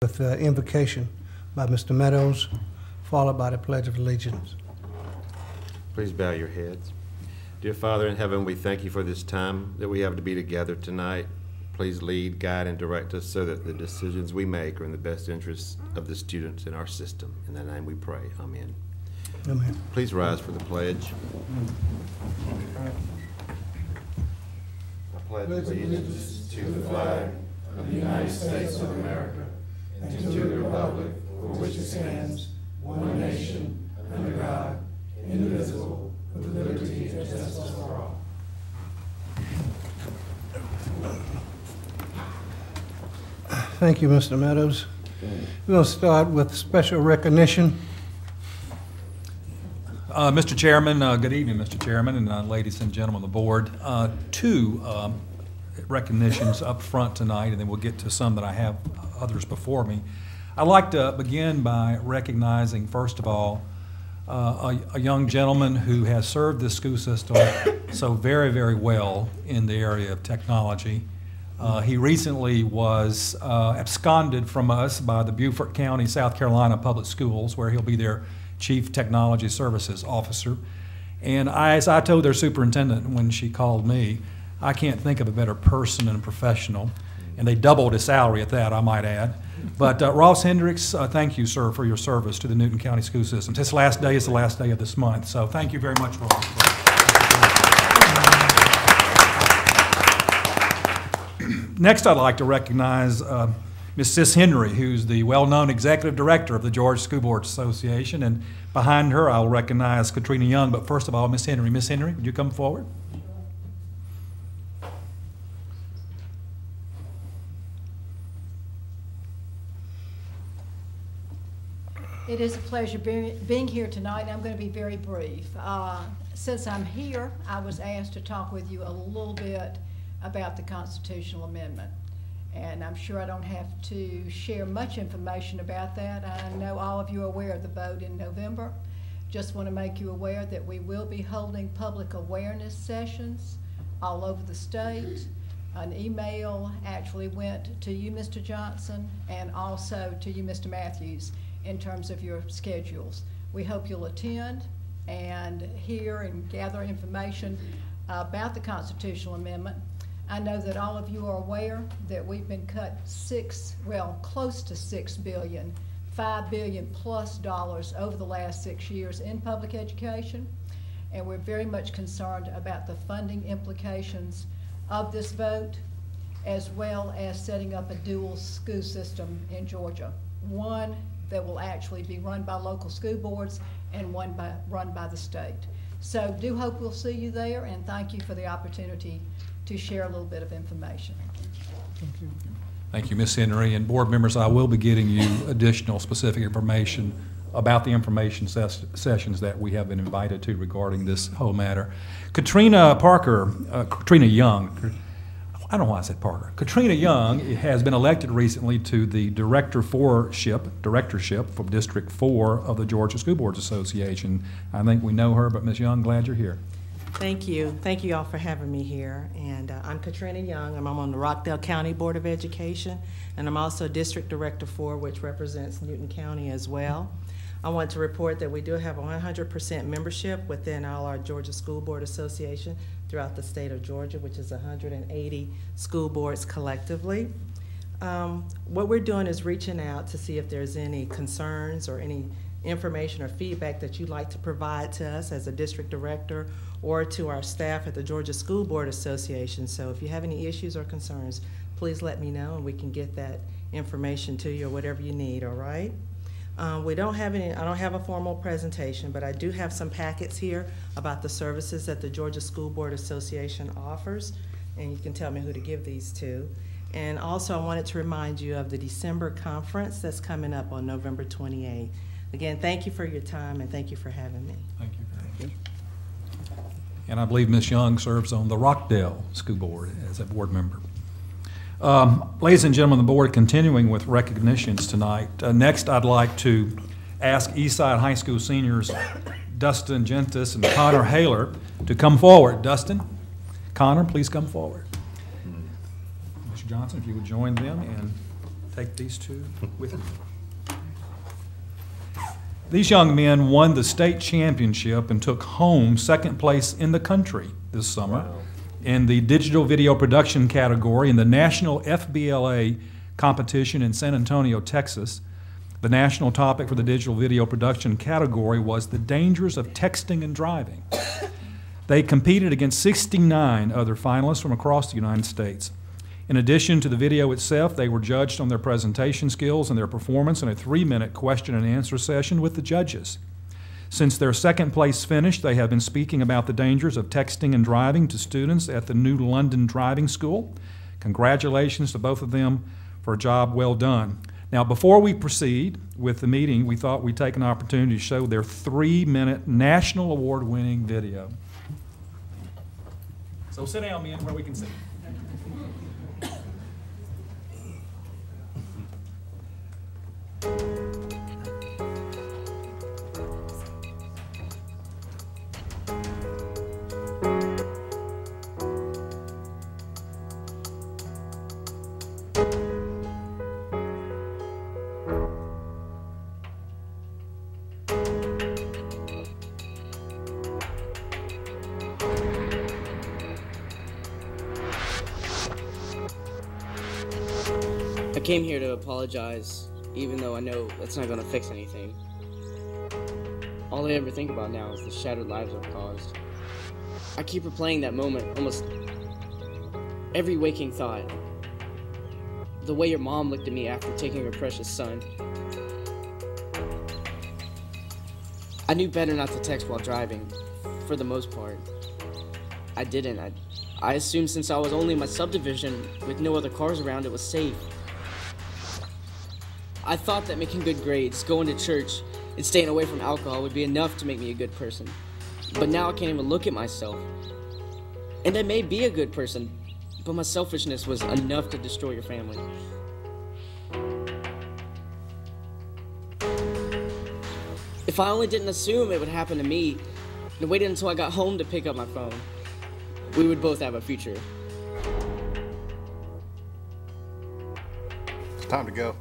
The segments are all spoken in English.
with invocation by Mr. Meadows, followed by the Pledge of Allegiance. Please bow your heads. Dear Father in heaven, we thank you for this time that we have to be together tonight. Please lead, guide, and direct us so that the decisions we make are in the best interest of the students in our system. In that name we pray. Amen. Amen. Please rise for the pledge. I pledge allegiance to the flag of the United States of America and to the republic for which it stands, one nation, under God, indivisible, with liberty and justice for all. Thank you, Mr. Meadows. We're going to start with special recognition. Mr. Chairman, good evening, Mr. Chairman, and ladies and gentlemen of the board. Two recognitions up front tonight, and then we'll get to some that I have others before me. I'd like to begin by recognizing, first of all, a young gentleman who has served this school system so very, very well in the area of technology. He recently was absconded from us by the Beaufort County, South Carolina Public Schools, where he'll be their Chief Technology Services Officer. And as I told their superintendent when she called me, I can't think of a better person and professional. And they doubled his salary at that, I might add. But Ross Hendricks, thank you, sir, for your service to the Newton County School Systems. His last day is the last day of this month, so thank you very much, Ross. Next, I'd like to recognize Ms. Sis Henry, who's the well-known executive director of the Georgia School Boards Association, and behind her I'll recognize Katrina Young. But first of all, Ms. Henry. Ms. Henry, would you come forward? It is a pleasure being here tonight. I'm going to be very brief. Since I'm here, I was asked to talk with you a little bit about the constitutional amendment. And I'm sure I don't have to share much information about that. I know all of you are aware of the vote in November. Just want to make you aware that we will be holding public awareness sessions all over the state. An email actually went to you, Mr. Johnson, and also to you, Mr. Matthews, in terms of your schedules. We hope you'll attend and hear and gather information about the constitutional amendment. I know that all of you are aware that we've been cut close to $6 billion, $5 billion plus dollars over the last 6 years in public education. And we're very much concerned about the funding implications of this vote, as well as setting up a dual school system in Georgia. One that will actually be run by local school boards and one run by the state. So do hope we'll see you there, and thank you for the opportunity to share a little bit of information. Thank you. Thank you, Ms. Henry. And board members, I will be getting you additional specific information about the information sessions that we have been invited to regarding this whole matter. Katrina Young, I don't know why I said Parker. Katrina Young has been elected recently to the directorship for District 4 of the Georgia School Boards Association. I think we know her, but Ms. Young, glad you're here. Thank you. Thank you all for having me here. And I'm Katrina Young. I'm on the Rockdale County Board of Education, and I'm also District Director 4, which represents Newton County as well. I want to report that we do have 100% membership within all our Georgia School Board Association throughout the state of Georgia, which is 180 school boards collectively. What we're doing is reaching out to see if there's any concerns or any information or feedback that you'd like to provide to us as a district director or to our staff at the Georgia School Board Association. So if you have any issues or concerns, please let me know and we can get that information to you or whatever you need, all right? I don't have a formal presentation, but I do have some packets here about the services that the Georgia School Board Association offers, and you can tell me who to give these to. And also I wanted to remind you of the December conference that's coming up on November 28th. Again, thank you for your time and thank you for having me. Thank you. Thank you. And I believe Ms. Young serves on the Rockdale School Board as a board member. Ladies and gentlemen of the board, continuing with recognitions tonight. Next, I'd like to ask Eastside High School seniors Dustin Gentis and Connor Haler to come forward. Dustin, Connor, please come forward. Mr. Johnson, if you would join them and take these two with me. These young men won the state championship and took home second place in the country this summer in the digital video production category in the National FBLA competition in San Antonio, Texas. The national topic for the digital video production category was the dangers of texting and driving. They competed against 69 other finalists from across the United States. In addition to the video itself, they were judged on their presentation skills and their performance in a 3-minute question and answer session with the judges. Since their second place finish, they have been speaking about the dangers of texting and driving to students at the New London Driving School. Congratulations to both of them for a job well done. Now, before we proceed with the meeting, we thought we'd take an opportunity to show their 3-minute national award-winning video. So sit down, men, where we can see. I came here to apologize, even though I know that's not gonna fix anything. All I ever think about now is the shattered lives I've caused. I keep replaying that moment almost every waking thought. The way your mom looked at me after taking her precious son. I knew better not to text while driving, for the most part. I didn't. I assumed since I was only in my subdivision with no other cars around, it was safe. I thought that making good grades, going to church, and staying away from alcohol would be enough to make me a good person. But now I can't even look at myself. And I may be a good person, but my selfishness was enough to destroy your family. If I only didn't assume it would happen to me, and waited until I got home to pick up my phone, we would both have a future. It's time to go.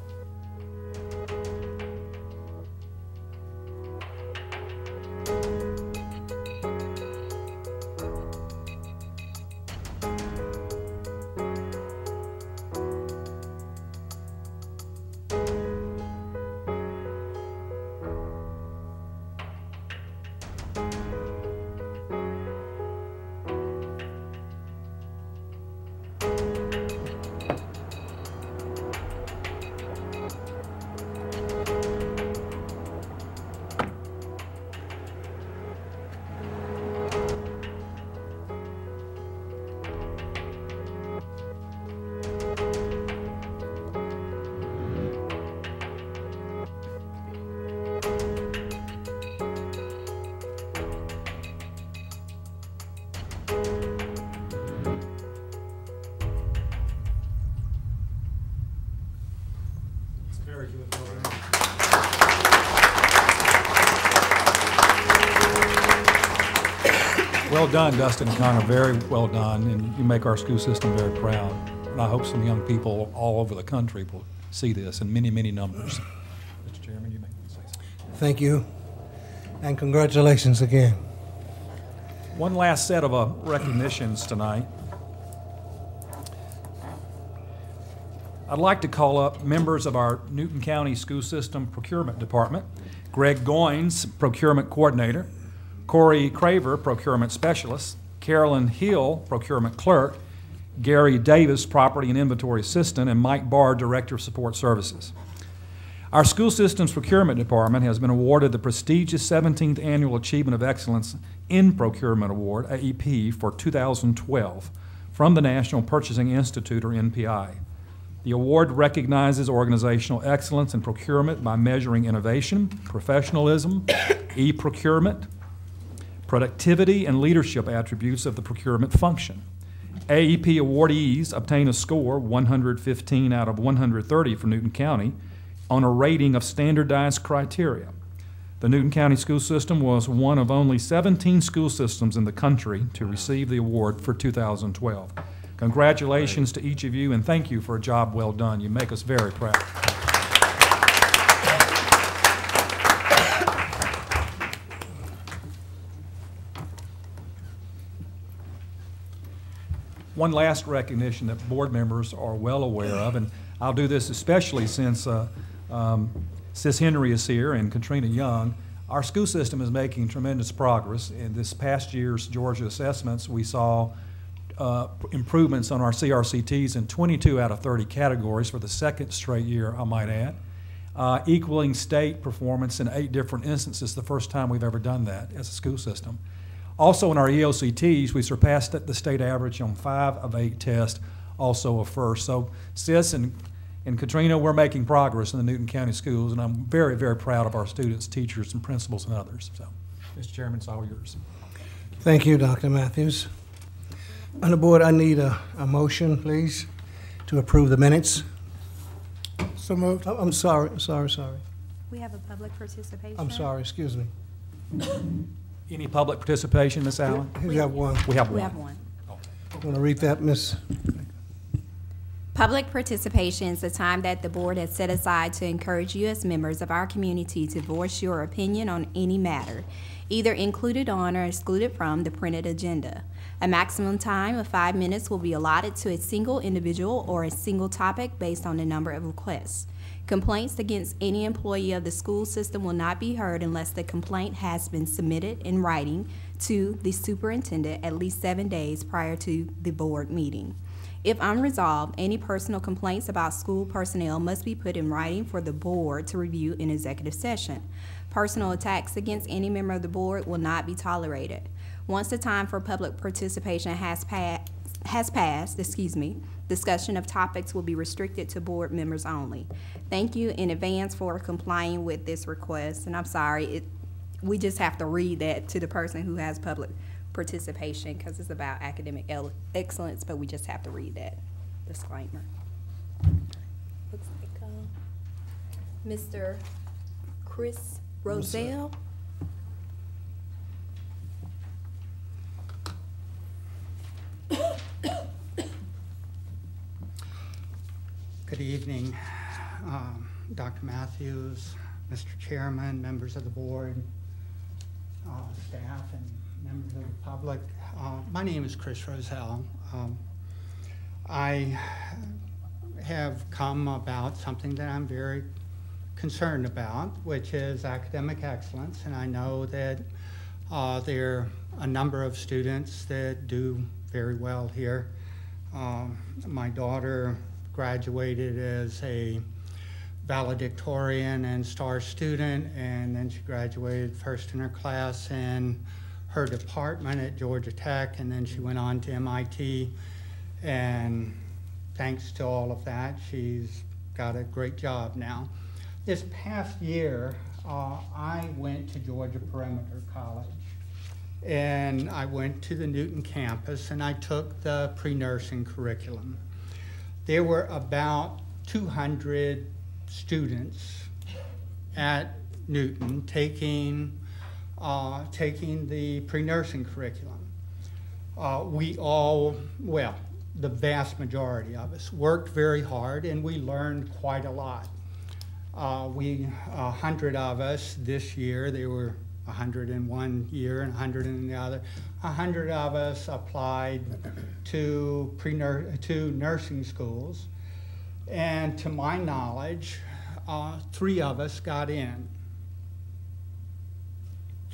Very good. Well done, Dustin and Connor. Very well done, and you make our school system very proud. And I hope some young people all over the country will see this in many, many numbers. Mr. Chairman, you may say something. Thank you, and congratulations again. One last set of recognitions tonight. I'd like to call up members of our Newton County School System Procurement Department. Greg Goins, Procurement Coordinator. Corey Craver, Procurement Specialist. Carolyn Hill, Procurement Clerk. Gary Davis, Property and Inventory Assistant. And Mike Barr, Director of Support Services. Our School Systems Procurement Department has been awarded the prestigious 17th Annual Achievement of Excellence in Procurement Award, AEP, for 2012 from the National Purchasing Institute, or NPI. The award recognizes organizational excellence in procurement by measuring innovation, professionalism, e-procurement, productivity, and leadership attributes of the procurement function. AEP awardees obtain a score 115 out of 130 for Newton County on a rating of standardized criteria. The Newton County School System was one of only 17 school systems in the country to receive the award for 2012. Congratulations to each of you, and thank you for a job well done. You make us very proud. One last recognition that board members are well aware of, and I'll do this especially since Sis Henry is here and Katrina Young. Our school system is making tremendous progress. In this past year's Georgia assessments, we saw improvements on our CRCTs in 22 out of 30 categories for the second straight year, I might add, equaling state performance in 8 different instances, the first time we've ever done that as a school system. Also in our EOCTs, we surpassed the state average on 5 of 8 tests, also a first. So Sis and Katrina, we're making progress in the Newton County schools, and I'm very, very proud of our students, teachers, and principals and others. So, Mr. Chairman, it's all yours. Thank you, Dr. Matthews. On the board, I need a motion, please, to approve the minutes. So moved. I'm sorry. We have a public participation. I'm sorry, excuse me. Any public participation, Ms. Allen? We have one. We have one. We have one. Want to read that, Miss? Public participation is the time that the board has set aside to encourage you as members of our community to voice your opinion on any matter, either included on or excluded from the printed agenda. A maximum time of 5 minutes will be allotted to a single individual or a single topic based on the number of requests. Complaints against any employee of the school system will not be heard unless the complaint has been submitted in writing to the superintendent at least 7 days prior to the board meeting. If unresolved, any personal complaints about school personnel must be put in writing for the board to review in executive session. Personal attacks against any member of the board will not be tolerated. Once the time for public participation has passed, discussion of topics will be restricted to board members only. Thank you in advance for complying with this request, and I'm sorry, we just have to read that to the person who has public participation because it's about academic excellence, but we just have to read that disclaimer. Looks like Mr. Chris Roselle. Good evening, Dr. Matthews, Mr. Chairman, members of the board, staff, and members of the public. My name is Chris Roselle. I have come about something that I'm very concerned about, which is academic excellence, and I know that there are a number of students that do very well here. My daughter graduated as a valedictorian and star student, and then she graduated first in her class in her department at Georgia Tech, and then she went on to MIT, and thanks to all of that, she's got a great job now. This past year, I went to Georgia Perimeter College, and I went to the Newton campus, and I took the pre-nursing curriculum. There were about 200 students at Newton taking the pre-nursing curriculum. We all, well, the vast majority of us worked very hard, and we learned quite a lot. 100 of us this year, there were 100 in one year and 100 in the other. 100 of us applied to nursing schools, and to my knowledge, 3 of us got in.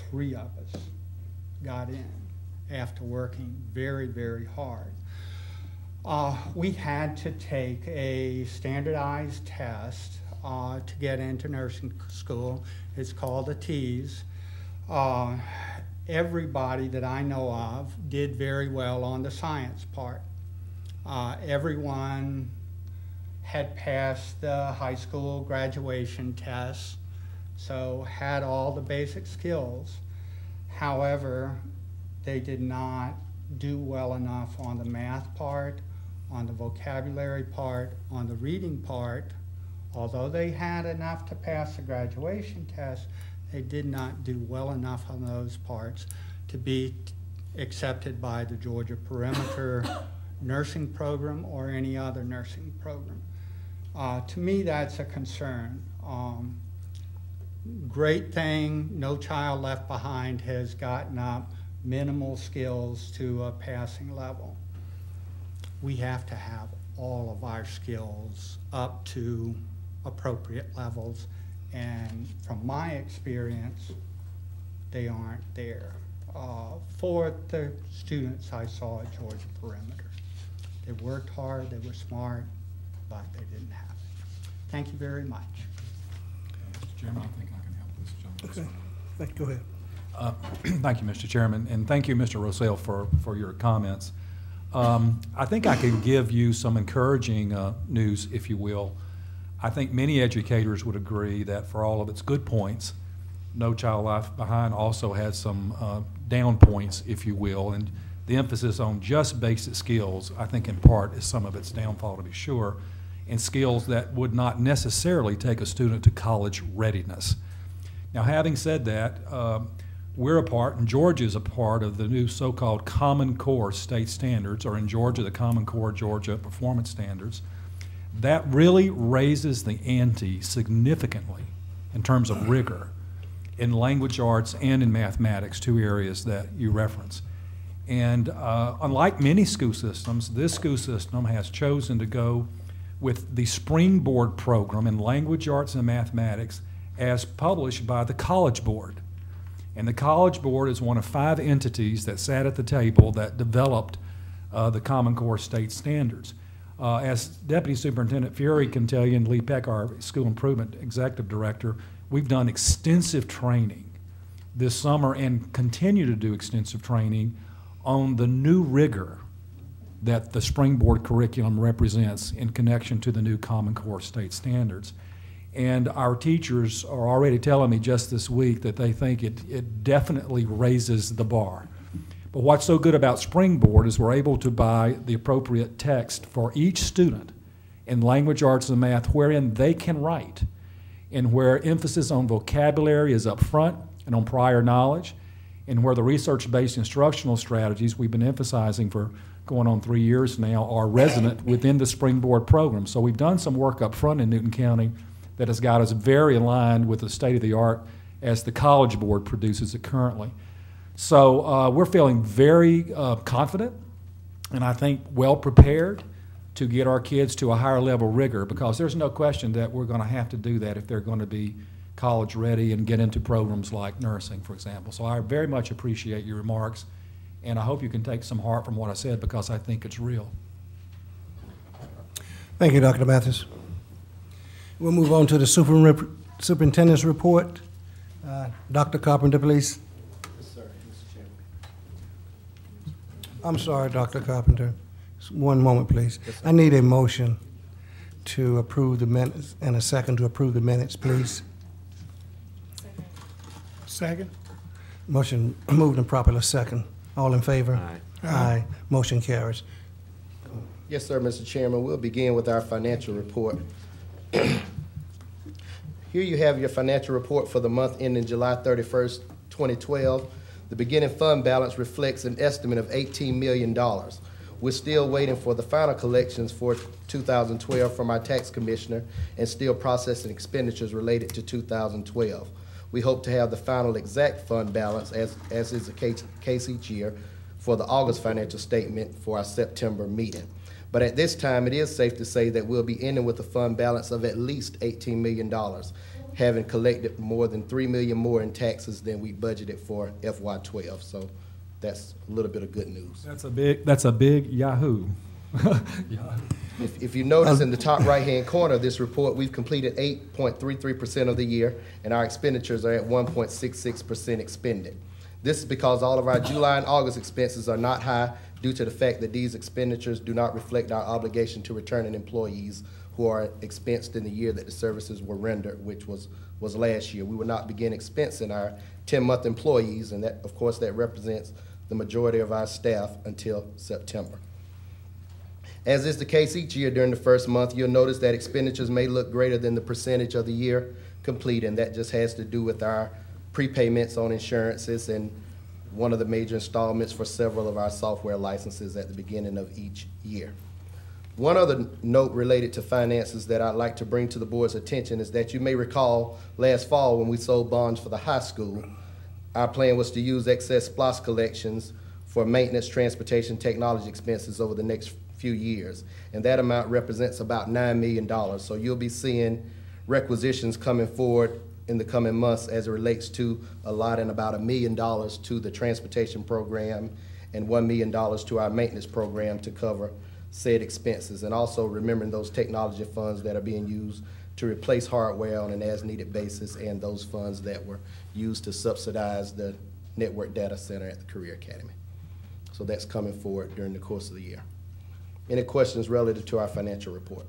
3 of us got in after working very, very hard. We had to take a standardized test to get into nursing school. It's called a TEAS. Everybody that I know of did very well on the science part. Everyone had passed the high school graduation tests, so had all the basic skills. However, they did not do well enough on the math part, on the vocabulary part, on the reading part. Although they had enough to pass the graduation test, they did not do well enough on those parts to be accepted by the Georgia Perimeter nursing program or any other nursing program. To me, that's a concern. Great thing, No Child Left Behind has gotten up minimal skills to a passing level. We have to have all of our skills up to appropriate levels, and from my experience, they aren't there. For the students I saw at Georgia Perimeter, they worked hard, they were smart, but they didn't have it. Thank you very much. Mr. Chairman, I think I can help this gentleman. Okay, go ahead. Thank you, Mr. Chairman, and thank you, Mr. Rosell, for your comments. I think I can give you some encouraging news, if you will. I think many educators would agree that for all of its good points, No Child Left Behind also has some down points, if you will, and the emphasis on just basic skills, I think in part is some of its downfall, to be sure, and skills that would not necessarily take a student to college readiness. Now, having said that, we're a part, and Georgia is a part of the new so-called Common Core state standards, or in Georgia, the Common Core Georgia Performance Standards. That really raises the ante significantly in terms of rigor in language arts and in mathematics, two areas that you reference. And unlike many school systems, this school system has chosen to go with the Springboard program in language arts and mathematics as published by the College Board. And the College Board is one of 5 entities that sat at the table that developed the Common Core state standards. As Deputy Superintendent Fury can tell you, and Lee Peck, our School Improvement Executive Director, we've done extensive training this summer and continue to do extensive training on the new rigor that the Springboard curriculum represents in connection to the new Common Core state standards. And our teachers are already telling me just this week that they think it definitely raises the bar. But what's so good about Springboard is we're able to buy the appropriate text for each student in language arts and math wherein they can write, and where emphasis on vocabulary is up front and on prior knowledge, and where the research-based instructional strategies we've been emphasizing for going on 3 years now are resonant within the Springboard program. So we've done some work up front in Newton County that has got us very aligned with the state-of-the-art as the College Board produces it currently. So we're feeling very confident and I think well prepared to get our kids to a higher level rigor, because there's no question that we're going to have to do that if they're going to be college ready and get into programs like nursing, for example. So I very much appreciate your remarks, and I hope you can take some heart from what I said, because I think it's real. Thank you, Dr. Mathis. We'll move on to the superintendent's report. Dr. Carpenter, please. Yes, sir, Mr. Chairman. I'm sorry, Dr. Carpenter. Just one moment, please. Yes, I need a motion to approve the minutes and a second to approve the minutes, please. Second. Motion moved and properly second. All in favor? Aye. Aye. Motion carries. Yes, sir, Mr. Chairman. We'll begin with our financial report. Here you have your financial report for the month ending July 31st, 2012. The beginning fund balance reflects an estimate of $18 million. We're still waiting for the final collections for 2012 from our tax commissioner and still processing expenditures related to 2012. We hope to have the final exact fund balance, as is the case each year, for the August financial statement for our September meeting. But at this time, it is safe to say that we'll be ending with a fund balance of at least $18 million, having collected more than $3 million more in taxes than we budgeted for FY12. So that's a little bit of good news. That's a big yahoo. If you notice in the top right-hand corner of this report, we've completed 8.33% of the year, and our expenditures are at 1.66% expended. This is because all of our July and August expenses are not high due to the fact that these expenditures do not reflect our obligation to returning employees who are expensed in the year that the services were rendered, which was last year. We will not begin expensing our 10-month employees, and that, of course, that represents the majority of our staff until September. As is the case each year during the first month, you'll notice that expenditures may look greater than the percentage of the year complete, and that just has to do with our prepayments on insurances and one of the major installments for several of our software licenses at the beginning of each year. One other note related to finances that I'd like to bring to the board's attention is that you may recall last fall when we sold bonds for the high school, our plan was to use excess SPLOST collections for maintenance, transportation, technology expenses over the next few years. And that amount represents about $9 million. So you'll be seeing requisitions coming forward in the coming months as it relates to allotting about $1 million to the transportation program and $1 million to our maintenance program to cover said expenses. And also remembering those technology funds that are being used to replace hardware on an as-needed basis, and those funds that were used to subsidize the network data center at the Career Academy. So that's coming forward during the course of the year. Any questions relative to our financial report?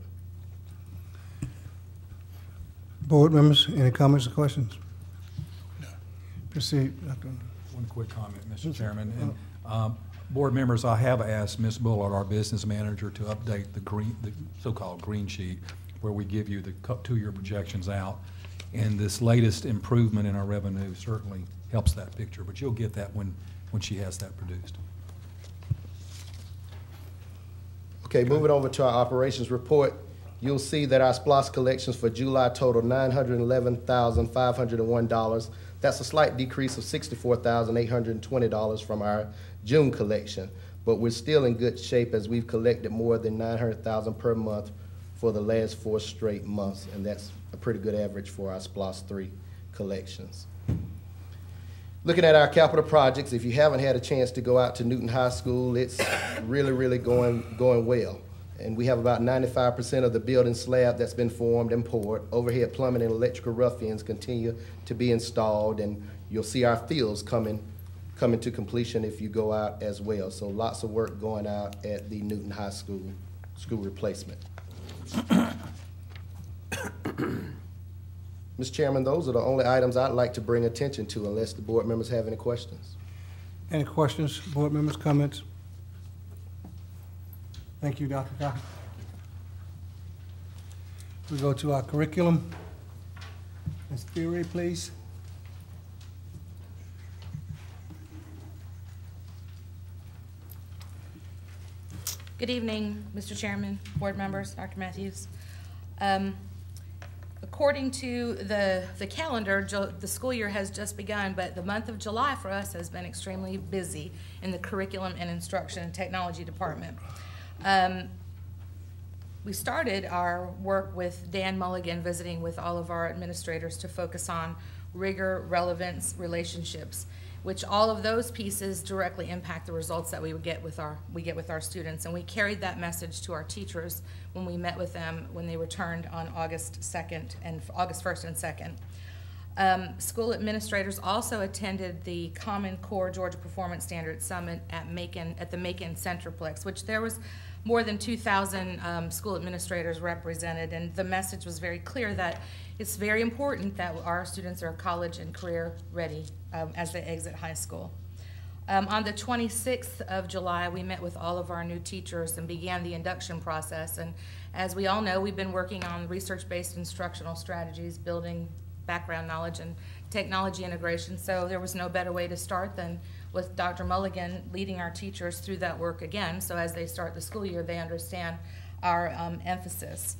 Board members, any comments or questions? Proceed, Dr. One quick comment, Mr. Chairman. And, board members, I have asked Ms. Bullard, our business manager, to update the so-called green sheet, where we give you the 2-year projections out. And this latest improvement in our revenue certainly helps that picture, but you'll get that when she has that produced. Okay, moving over to our operations report, you'll see that our SPLOST collections for July total $911,501. That's a slight decrease of $64,820 from our June collection, but we're still in good shape as we've collected more than $900,000 per month for the last 4 straight months, and that's a pretty good average for our SPLOST 3 collections. Looking at our capital projects, if you haven't had a chance to go out to Newton High School, it's really going well. And we have about 95% of the building slab that's been formed and poured. Overhead plumbing and electrical rough ends continue to be installed, and you'll see our fields coming to completion if you go out as well. So lots of work going out at the Newton High School replacement. Mr. Chairman, those are the only items I'd like to bring attention to unless the board members have any questions. Any questions, board members, comments? Thank you, Dr. Cocker. We go to our curriculum. Ms. Theory, please. Good evening, Mr. Chairman, board members, Dr. Matthews. According to the calendar, the school year has just begun, but the month of July for us has been extremely busy in the curriculum and instruction and technology department. We started our work with Dan Mulligan visiting with all of our administrators to focus on rigor, relevance, relationships, which all of those pieces directly impact the results that we get with our students. And we carried that message to our teachers when we met with them when they returned on August 1st and 2nd. School administrators also attended the Common Core Georgia Performance Standards Summit at the Macon Centerplex, which there was more than 2,000 school administrators represented, and the message was very clear that it's very important that our students are college and career ready as they exit high school. On the 26th of July, we met with all of our new teachers and began the induction process. And as we all know, we've been working on research-based instructional strategies, building background knowledge and technology integration. So there was no better way to start than with Dr. Mulligan leading our teachers through that work again. So as they start the school year, they understand our emphasis.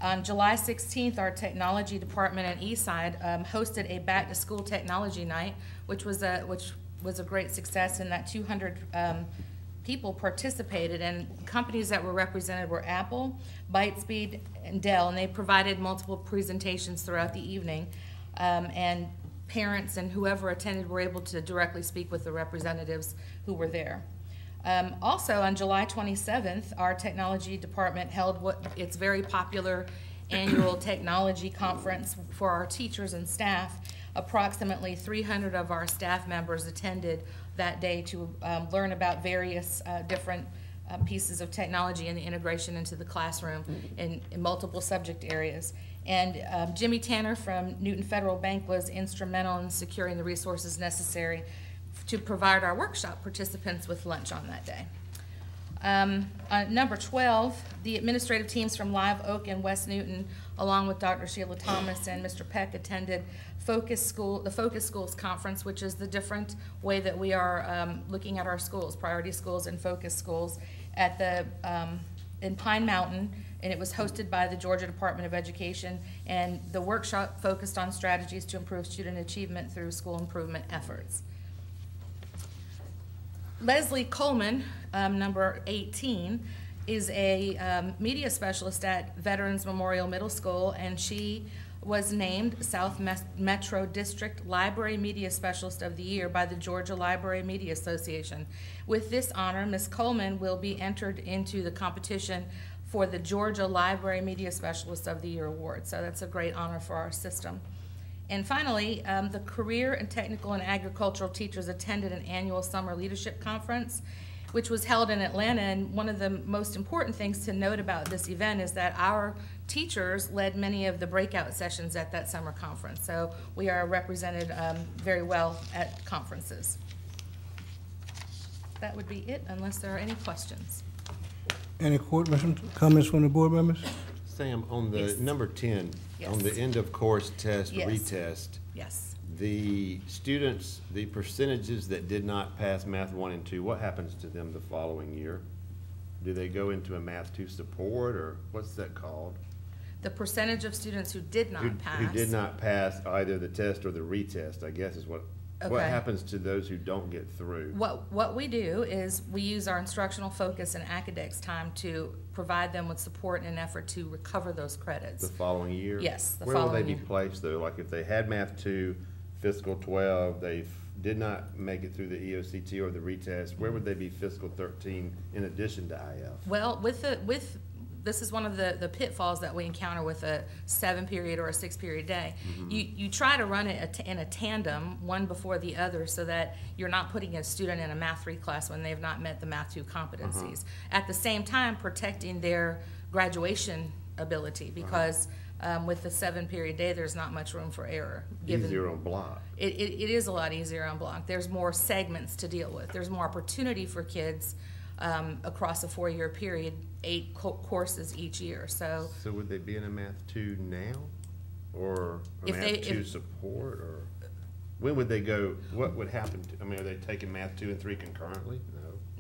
On July 16th, our technology department at Eastside hosted a back-to-school technology night, which was a great success, in that 200 people participated, and companies that were represented were Apple, Bytespeed, and Dell, and they provided multiple presentations throughout the evening, and parents and whoever attended were able to directly speak with the representatives who were there. Also, on July 27th, our technology department held its very popular annual technology conference for our teachers and staff. Approximately 300 of our staff members attended that day to learn about various different pieces of technology and the integration into the classroom in multiple subject areas. And Jimmy Tanner from Newton Federal Bank was instrumental in securing the resources necessary to provide our workshop participants with lunch on that day. Number 12, the administrative teams from Live Oak and West Newton, along with Dr. Sheila Thomas and Mr. Peck, attended the Focus Schools Conference, which is the different way that we are looking at our schools, priority schools and focus schools, at the in Pine Mountain, and it was hosted by the Georgia Department of Education, and the workshop focused on strategies to improve student achievement through school improvement efforts. Leslie Coleman, number 18, is a media specialist at Veterans Memorial Middle School, and she was named South Metro District Library Media Specialist of the Year by the Georgia Library Media Association. With this honor, Ms. Coleman will be entered into the competition for the Georgia Library Media Specialist of the Year award. So that's a great honor for our system. And finally, the Career and Technical and Agricultural teachers attended an annual summer leadership conference, which was held in Atlanta. And one of the most important things to note about this event is that our teachers led many of the breakout sessions at that summer conference. So we are represented very well at conferences. That would be it, unless there are any questions. Any comments from the board members? Sam, on the Yes. number 10, Yes. on the end of course test, Yes. retest, Yes. the students, the percentages that did not pass Math 1 and 2, what happens to them the following year? Do they go into a Math 2 support, or what's that called? The percentage of students who did not pass. Who did not pass either the test or the retest, I guess is what Okay. happens to those who don't get through? What we do is we use our instructional focus and academics time to provide them with support in an effort to recover those credits. The following year? Yes, the Where will following they be year. placed though? Like if they had Math 2, fiscal 12, they did not make it through the EOCT or the retest, where would they be fiscal 13 in addition to IF? Well, this is one of the pitfalls that we encounter with a 7-period or a 6-period day. Mm-hmm. You try to run it in a tandem, one before the other, so that you're not putting a student in a Math 3 class when they've not met the Math 2 competencies. At the same time, protecting their graduation ability, because with the 7-period day, there's not much room for error. Easier on block. It is a lot easier on block. There's more segments to deal with. There's more opportunity for kids across a 4-year period, 8 courses each year. So would they be in a Math 2 now? Or a Math 2 support? Or when would they go, what would happen? Are they taking Math 2 and 3 concurrently?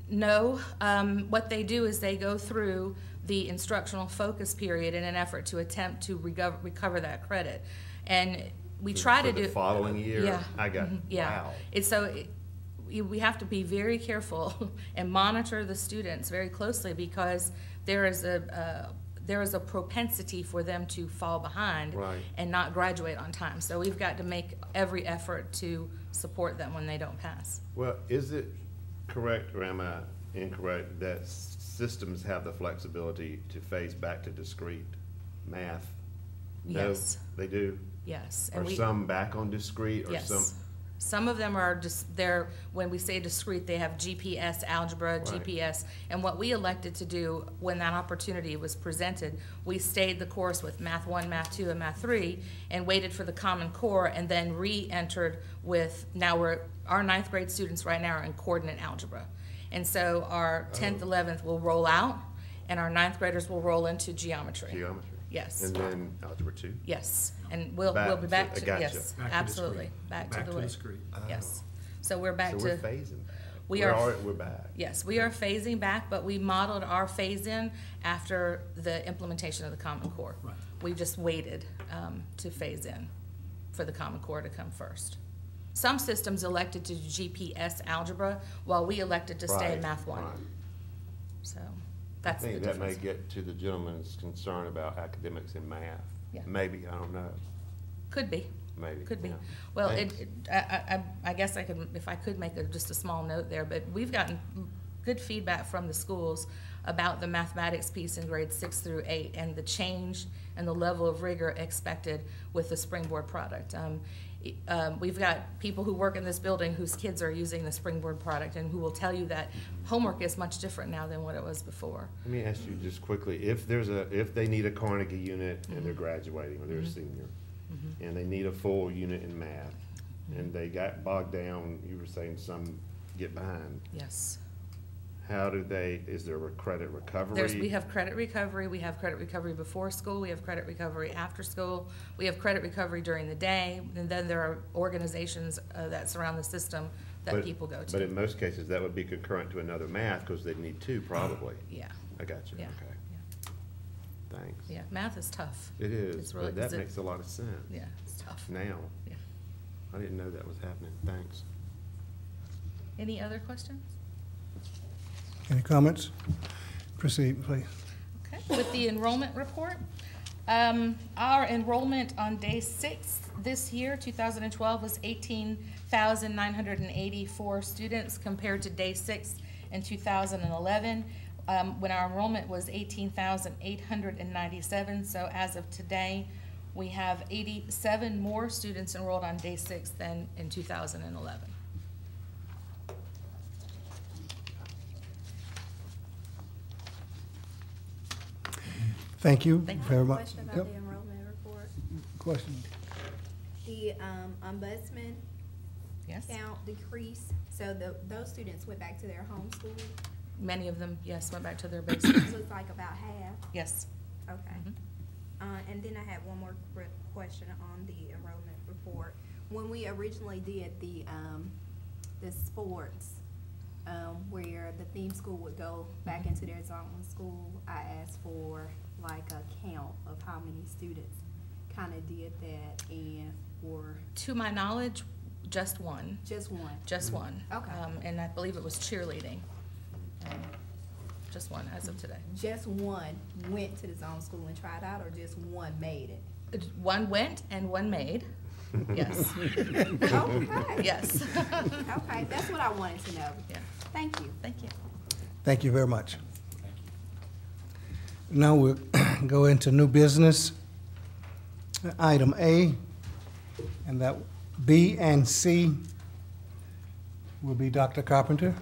No. No, what they do is they go through the instructional focus period in an effort to attempt to recover that credit. And we try to do. For the following year? Yeah. I got, Yeah. wow. We have to be very careful and monitor the students very closely, because there is a propensity for them to fall behind Right. and not graduate on time. So we've got to make every effort to support them when they don't pass. Well, is it correct, or am I incorrect, that systems have the flexibility to phase back to discrete math? No, Yes. they do? Yes. Are some back on discrete, or Yes. some? Some of them are just, when we say discrete, they have GPS, algebra, Right. GPS. And what we elected to do when that opportunity was presented, we stayed the course with Math 1, Math 2, and Math 3, and waited for the Common Core, and then re-entered with, our 9th grade students right now are in coordinate algebra. And so our 10th, 11th will roll out, and our 9th graders will roll into geometry. Geometry? Yes. And then algebra 2? Yes, and we'll Back be to- back I to, gotcha. yes, Back to absolutely, discrete. back Back to to the way. discrete. Yes, so we're back So to. we're phasing back. We're back. Yes, we are phasing back, but we modeled our phase-in after the implementation of the Common Core. Right. We just waited to phase in for the Common Core to come first. Some systems elected to do GPS algebra, while we elected to stay in Right, Math 1. right. So I that's the think that may difference. get to the gentleman's concern about academics and math. Yeah. Maybe, I don't know, Could be. maybe. Could be. yeah. Well, Thanks. I guess I could, if I could make just a small note there, but we've gotten good feedback from the schools about the mathematics piece in grades 6 through 8 and the change and the level of rigor expected with the Springboard product. We've got people who work in this building whose kids are using the Springboard product and who will tell you that homework is much different now than what it was before. Let me ask you just quickly, if they need a Carnegie unit and they're graduating, or they're a senior, and they need a full unit in math, and they got bogged down, you were saying some get behind, Yes. how do they, is there a credit recovery? We have credit recovery, we have credit recovery before school, we have credit recovery after school, we have credit recovery during the day, and then there are organizations that surround the system that people go to. But in most cases, that would be concurrent to another math, because they'd need two probably. Yeah. I got you, Yeah. okay. Yeah. Thanks. Yeah, math is tough. It is, It's really- but that is it- makes a lot of sense. Yeah, it's tough. Now. Yeah. I didn't know that was happening. Thanks. Any other questions? Any comments? Proceed, please. Okay, with the enrollment report, our enrollment on day 6 this year, 2012, was 18,984 students compared to day 6 in 2011, when our enrollment was 18,897. So as of today, we have 87 more students enrolled on day 6 than in 2011. Thank you Thank you. very much. Question about Yep. the enrollment report. Question. The ombudsman Yes? count decreased, so those students went back to their home school. Many of them, yes, went back to their It bases. looks like about half. Yes. Okay. Mhm. And then I had one more question on the enrollment report. When we originally did the sports, where the theme school would go back into their zone school, I asked for like a count of how many students kind of did that and were To my knowledge, just one. just one. Just one. Okay. And I believe it was cheerleading. Just one as of today. Just one went to the zone school and tried out, or just one made it? One went and one made. Yes. Okay. Yes. Okay, that's what I wanted to know. Yeah. Thank you. Thank you. Thank you very much. Now we'll go into new business. Item A, and that B and C will be Dr. Carpenter.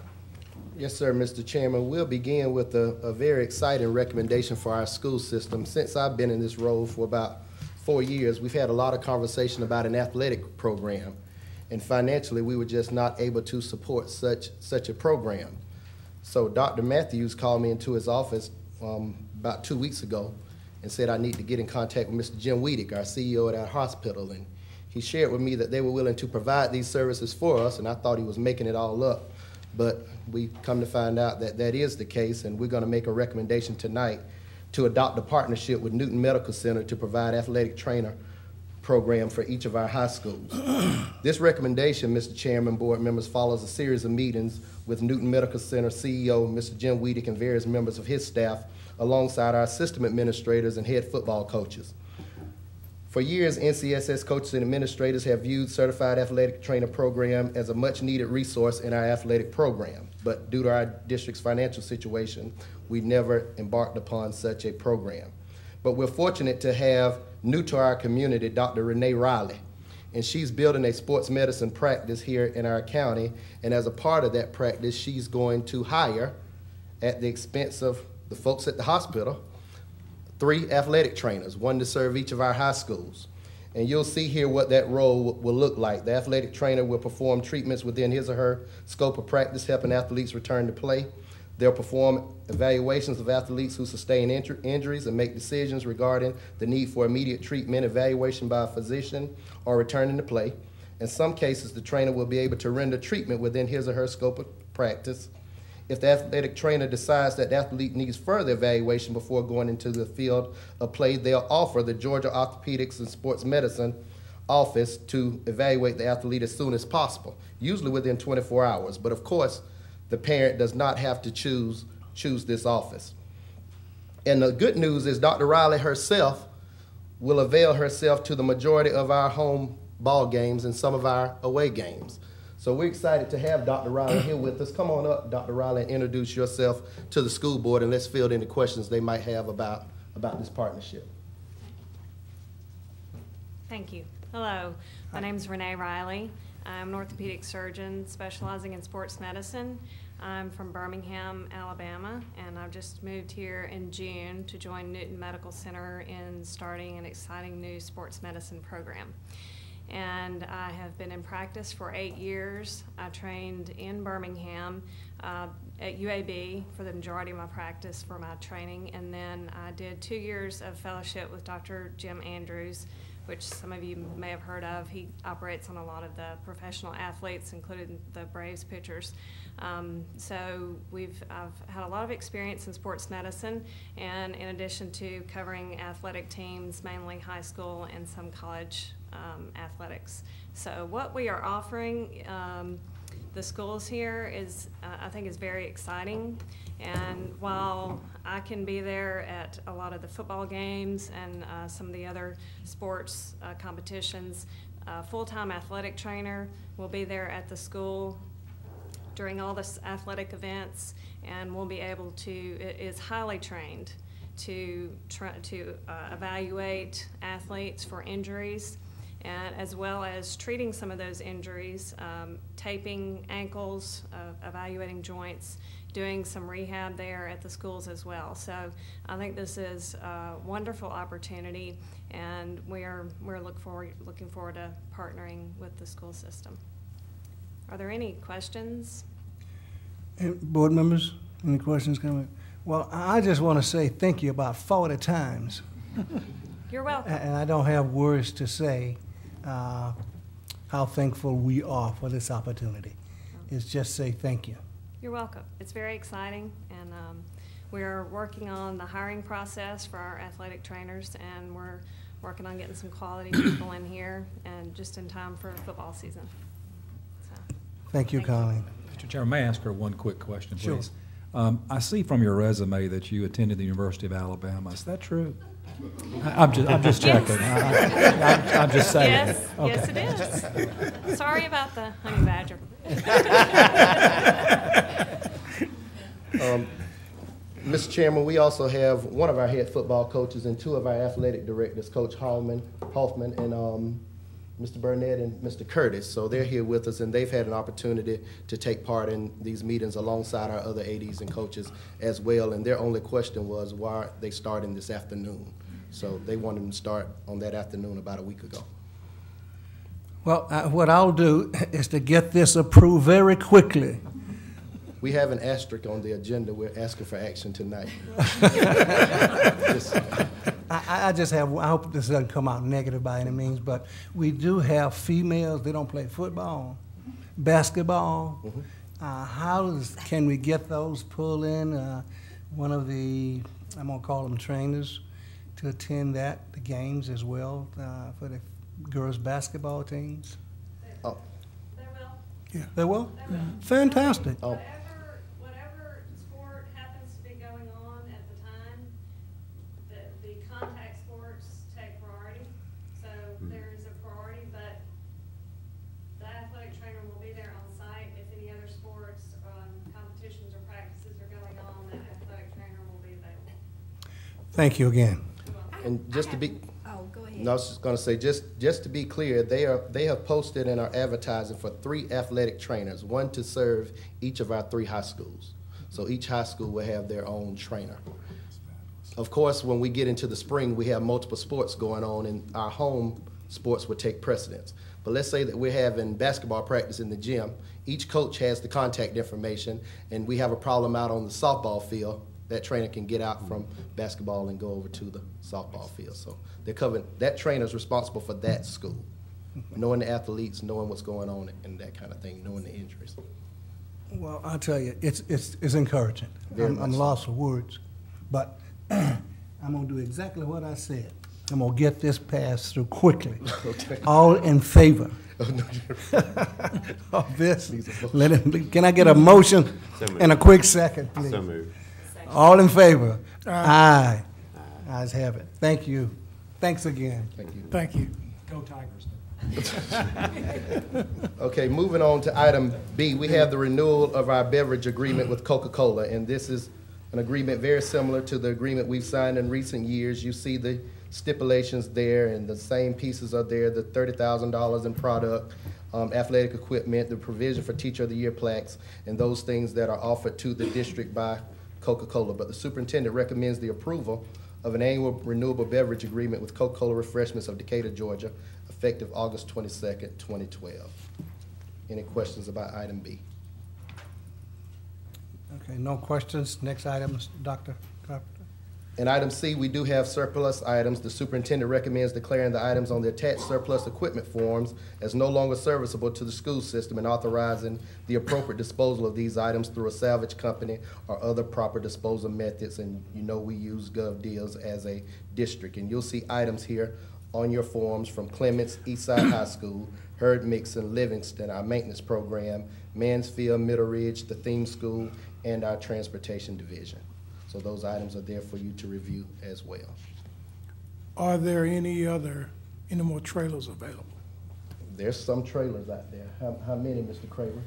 Yes, sir, Mr. Chairman. We'll begin with a very exciting recommendation for our school system. Since I've been in this role for about 4 years, we've had a lot of conversation about an athletic program. And financially, we were just not able to support such a program. So Dr. Matthews called me into his office about 2 weeks ago and said I need to get in contact with Mr. Jim Weedick, our CEO at our hospital. And he shared with me that they were willing to provide these services for us, and I thought he was making it all up. But we come to find out that that is the case, and we're going to make a recommendation tonight to adopt a partnership with Newton Medical Center to provide athletic trainer program for each of our high schools. This recommendation, Mr. Chairman, board members, follows a series of meetings with Newton Medical Center CEO, Mr. Jim Weedick, and various members of his staff, alongside our system administrators and head football coaches. For years, NCSS coaches and administrators have viewed Certified Athletic Trainer Program as a much-needed resource in our athletic program. But due to our district's financial situation, we never embarked upon such a program. But we're fortunate to have new to our community, Dr. Renee Riley. And she's building a sports medicine practice here in our county. And as a part of that practice, she's going to hire, at the expense of the folks at the hospital, 3 athletic trainers, one to serve each of our high schools. And you'll see here what that role will look like. The athletic trainer will perform treatments within his or her scope of practice, helping athletes return to play. They'll perform evaluations of athletes who sustain injuries and make decisions regarding the need for immediate treatment, evaluation by a physician, or returning to play. In some cases, the trainer will be able to render treatment within his or her scope of practice. If the athletic trainer decides that the athlete needs further evaluation before going into the field of play, they'll offer the Georgia Orthopedics and Sports Medicine office to evaluate the athlete as soon as possible, usually within 24 hours. But of course, the parent does not have to choose this office. And the good news is Dr. Riley herself will avail herself to the majority of our home ball games and some of our away games. So we're excited to have Dr. Riley here with us. Come on up, Dr. Riley, and introduce yourself to the school board, and let's field any questions they might have about this partnership. Thank you. Hello, my name is Renee Riley. I'm an orthopedic surgeon specializing in sports medicine. I'm from Birmingham, Alabama, and I've just moved here in June to join Newton Medical Center in starting an exciting new sports medicine program. And and I have been in practice for 8 years. I trained in Birmingham at UAB for the majority of my practice for my training, and then I did 2 years of fellowship with Dr. Jim Andrews, which some of you may have heard of. He operates on a lot of the professional athletes, including the Braves pitchers. So I've had a lot of experience in sports medicine, and in addition to covering athletic teams, mainly high school and some college athletics. So what we are offering the schools here is, I think, is very exciting. And while I can be there at a lot of the football games and some of the other sports competitions, a full-time athletic trainer will be there at the school during all the athletic events, and will be able to, is highly trained to evaluate athletes for injuries, and as well as treating some of those injuries, taping ankles, evaluating joints, doing some rehab there at the schools as well. So I think this is a wonderful opportunity, and we're looking forward to partnering with the school system. Are there any questions? Board members, any questions coming? Well, I just want to say thank you about 40 times. You're welcome. And I don't have words to say how thankful we are for this opportunity. It's just say thank you. You're welcome. It's very exciting, and we're working on the hiring process for our athletic trainers, and we're working on getting some quality people in here, and just in time for football season. So, Thank you, Colleen. Mr. Chairman, may I ask her one quick question, Sure. please? I see from your resume that you attended the University of Alabama. Is that true? I'm just checking. I'm just saying. Yes, Okay. yes it is. Sorry about the honey badger. Mr. Chairman, we also have one of our head football coaches and two of our athletic directors, Coach Hoffman and Mr. Burnett and Mr. Curtis. So they're here with us, and they've had an opportunity to take part in these meetings alongside our other ADs and coaches as well. And their only question was, why aren't they starting this afternoon? So they wanted them to start on that afternoon about a week ago. Well, what I'll do is to get this approved very quickly. We have an asterisk on the agenda. We're asking for action tonight. I just have, I hope this doesn't come out negative by any means, but we do have females, they don't play football, basketball. Mm-hmm. Can we get those pulled in? One of the, I'm gonna call them trainers, to attend the games as well for the girls' basketball teams? Oh. They will. Yeah. They will? They will. Fantastic. Oh. Whatever sport happens to be going on at the time, the contact sports take priority. So there is a priority, but the athletic trainer will be there on site. If any other sports, competitions or practices are going on, the athletic trainer will be available. Thank you again. And just to be, Oh, go ahead. no, I was just going to say, just to be clear, they have posted and are advertising for 3 athletic trainers, one to serve each of our 3 high schools. So each high school will have their own trainer. Of course, when we get into the spring, we have multiple sports going on, and our home sports would take precedence. But let's say that we're having basketball practice in the gym. Each coach has the contact information, and we have a problem out on the softball field. That trainer can get out from basketball and go over to the softball field. So they're covering, that trainer's responsible for that school, knowing the athletes, knowing what's going on and that kind of thing, knowing the injuries. Well, I'll tell you, it's encouraging. Very I'm much so. lost for words, but I'm gonna do exactly what I said. I'm gonna get this passed through quickly. Okay. All in favor of this? Can I get a motion So moved. and a quick second, please? So moved. All in favor? Aye. Ayes have it. Thank you. Thanks again. Thank you. Thank you. Go Tigers. Okay, moving on to item B, we have the renewal of our beverage agreement with Coca-Cola, and this is an agreement very similar to the agreement we've signed in recent years. You see the stipulations there, and the same pieces are there, the $30,000 in product, athletic equipment, the provision for Teacher of the Year plaques, and those things that are offered to the district by Coca-Cola. But the superintendent recommends the approval of an annual renewable beverage agreement with Coca-Cola Refreshments of Decatur, Georgia, effective August 22nd, 2012. Any questions about item B? Okay, no questions. Next item, Dr. Carpenter. In item C, we do have surplus items. The superintendent recommends declaring the items on the attached surplus equipment forms as no longer serviceable to the school system and authorizing the appropriate disposal of these items through a salvage company or other proper disposal methods. And you know we use Gov Deals as a district. And you'll see items here on your forms from Clements, Eastside High School, Hurd Mixon, Livingston, our maintenance program, Mansfield, Middle Ridge, the theme school, and our transportation division. So those items are there for you to review as well. Are there any more trailers available? There's some trailers out there. How many, Mr. Craver?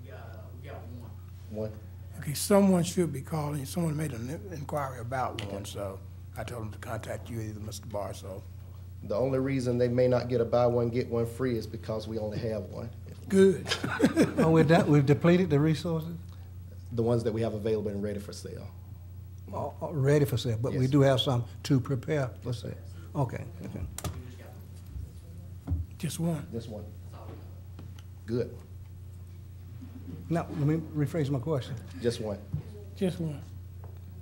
We got one. One? Okay, someone should be calling. Someone made an inquiry about one, so I told them to contact you, either Mr. Barso. The only reason they may not get a buy one, get one free is because we only have one. Good. Oh, we've depleted the resources? The ones that we have available and ready for sale. Ready for sale, but we Yes. do have some to prepare for Yes, sale. sir. Okay, okay. Just one. Just one. Good. Now, let me rephrase my question. Just one. Just one.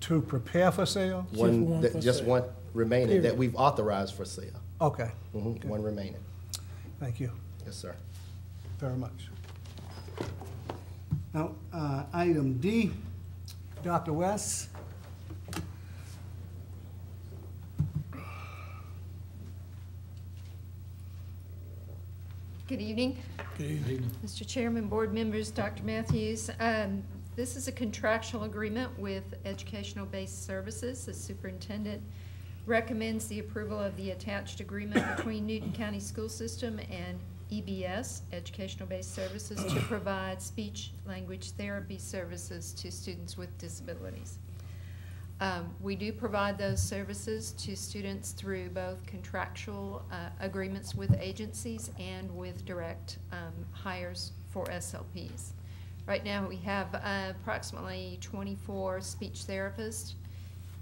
To prepare for sale? one for Just sale. one remaining that Period. we've authorized for sale. Okay, One remaining. thank you Yes, sir. very much. Now, item D, Dr. West. Good evening. Good evening. Mr. Chairman, board members, Dr. Matthews. This is a contractual agreement with Educational-Based Services. The superintendent recommends the approval of the attached agreement between Newton County School System and EBS, Educational-Based Services, to provide speech-language therapy services to students with disabilities. We do provide those services to students through both contractual agreements with agencies and with direct hires for SLPs. Right now, we have approximately 24 speech therapists,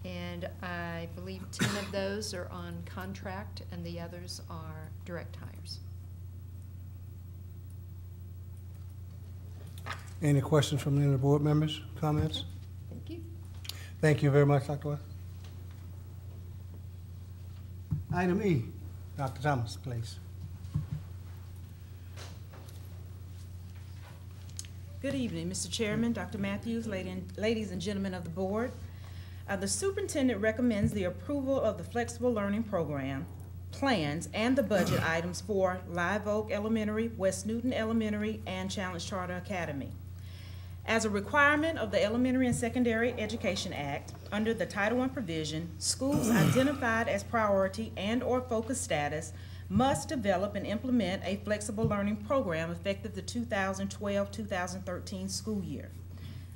and I believe 10 of those are on contract, and the others are direct hires. Any questions from any of the board members, comments? Thank you. Thank you very much, Dr. West. Item E, Dr. Thomas, please. Good evening, Mr. Chairman, Dr. Matthews, ladies and gentlemen of the board. The superintendent recommends the approval of the flexible learning program plans and the budget items for Live Oak Elementary, West Newton Elementary, and Challenge Charter Academy. As a requirement of the Elementary and Secondary Education Act, under the Title I provision, schools identified as priority and/or focus status must develop and implement a flexible learning program effective the 2012-2013 school year.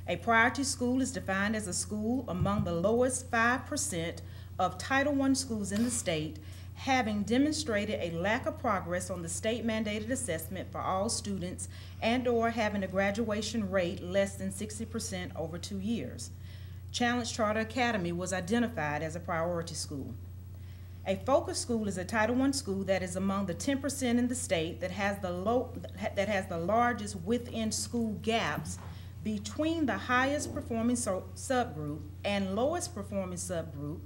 A priority school is defined as a school among the lowest 5% of Title I schools in the state, having demonstrated a lack of progress on the state-mandated assessment for all students and/or having a graduation rate less than 60% over 2 years. Challenge Charter Academy was identified as a priority school. A focus school is a Title I school that is among the 10% in the state that has the largest within-school gaps between the highest performing subgroup and lowest performing subgroup,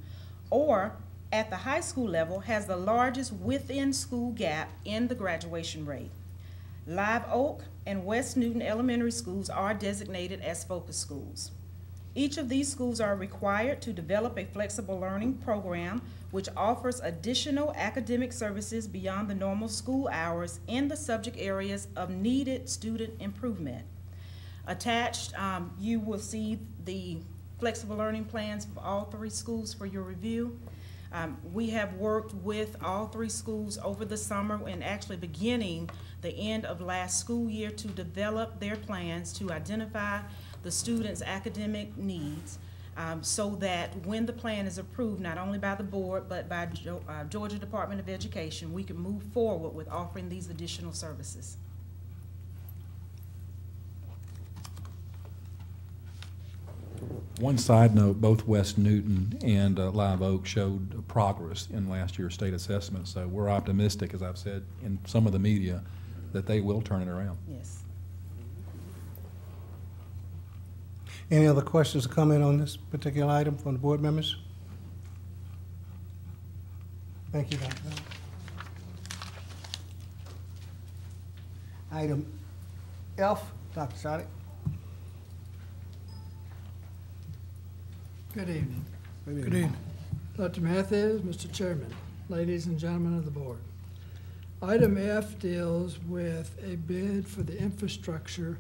or at the high school level has the largest within-school gap in the graduation rate. Live Oak and West Newton Elementary Schools are designated as focus schools. Each of these schools are required to develop a flexible learning program which offers additional academic services beyond the normal school hours in the subject areas of needed student improvement. Attached, you will see the flexible learning plans for all 3 schools for your review. We have worked with all 3 schools over the summer and actually beginning the end of last school year to develop their plans to identify the students' academic needs so that when the plan is approved, not only by the board but by Georgia Department of Education, we can move forward with offering these additional services. One side note, both West Newton and Live Oak showed progress in last year's state assessment, so we're optimistic, as I've said in some of the media, that they will turn it around. Yes. Any other questions or comment on this particular item from the board members? Thank you, Dr. Bell. Item F, Dr. Sadiq. Good evening. Good Good evening. Dr. Matthews, Mr. Chairman, ladies and gentlemen of the board. Item F deals with a bid for the infrastructure